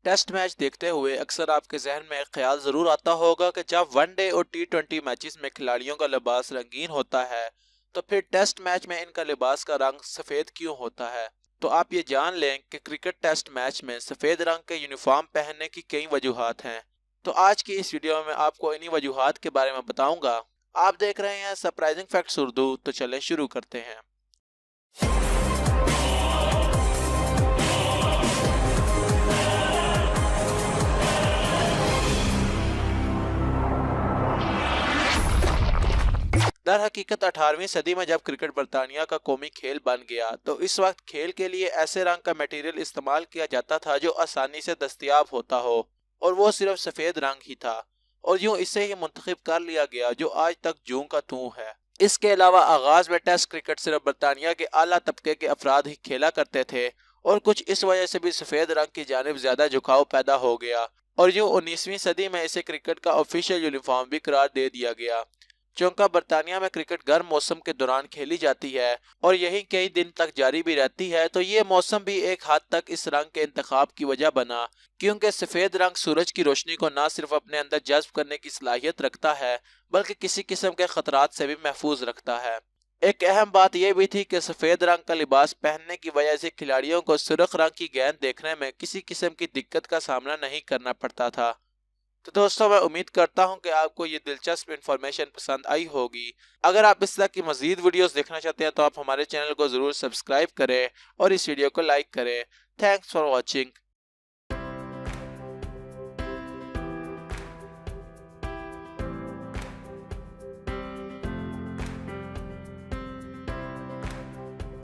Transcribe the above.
Test match देखते हुए अक्सर आपके जहन में एक ख्याल ज़रूर आता होगा कि जब वनडे और टी20 मैचेस में खिलाड़ियों का लिबास रंगीन होता है तो फिर टेस्ट मैच में इनका लिबास का रंग सफ़ेद क्यों होता है। तो आप ये जान लें कि क्रिकेट टेस्ट मैच में सफ़ेद रंग के यूनिफॉर्म पहनने की कई वजूहात हैं। तो आज की इस वीडियो में आपको इन्हीं वजूहात के बारे में बताऊंगा। आप देख रहे हैं सरप्राइजिंग फैक्ट्स उर्दू, तो चलें शुरू करते हैं। दर हकीकत 18वीं सदी में जब क्रिकेट बरतानिया का कौमी खेल बन गया तो इस वक्त खेल के लिए ऐसे रंग का मटेरियल इस्तेमाल किया जाता था जो आसानी से दस्तयाब होता हो, और वो सिर्फ सफ़ेद रंग ही था, और यूं इसे ही मुंतखब कर लिया गया जो आज तक जूं का तूं है। इसके अलावा आगाज में टेस्ट क्रिकेट सिर्फ बरतानिया के आला तबके के अफराद ही खेला करते थे, और कुछ इस वजह से भी सफ़ेद रंग की जानिब ज़्यादा झुकाव पैदा हो गया, और यूं 19वीं सदी में इसे क्रिकेट का ऑफिशियल यूनिफॉर्म भी करार दे दिया गया। चूंकि बरतानिया में क्रिकेट गर्म मौसम के दौरान खेली जाती है और यही कई दिन तक जारी भी रहती है, तो ये मौसम भी एक हद तक इस रंग के इंतखाब की वजह बना, क्योंकि सफ़ेद रंग सूरज की रोशनी को न सिर्फ अपने अंदर जज्ब करने की सलाहियत रखता है बल्कि किसी किस्म के खतरात से भी महफूज रखता है। एक अहम बात यह भी थी कि सफ़ेद रंग का लिबास पहनने की वजह से खिलाड़ियों को सुर्ख रंग की गेंद देखने में किसी किस्म की दिक्कत का सामना नहीं करना पड़ता था। तो दोस्तों, मैं उम्मीद करता हूं कि आपको ये दिलचस्प इन्फॉर्मेशन पसंद आई होगी। अगर आप इस तरह की मज़ीद वीडियोस देखना चाहते हैं तो आप हमारे चैनल को ज़रूर सब्सक्राइब करें और इस वीडियो को लाइक करें। Thanks for watching.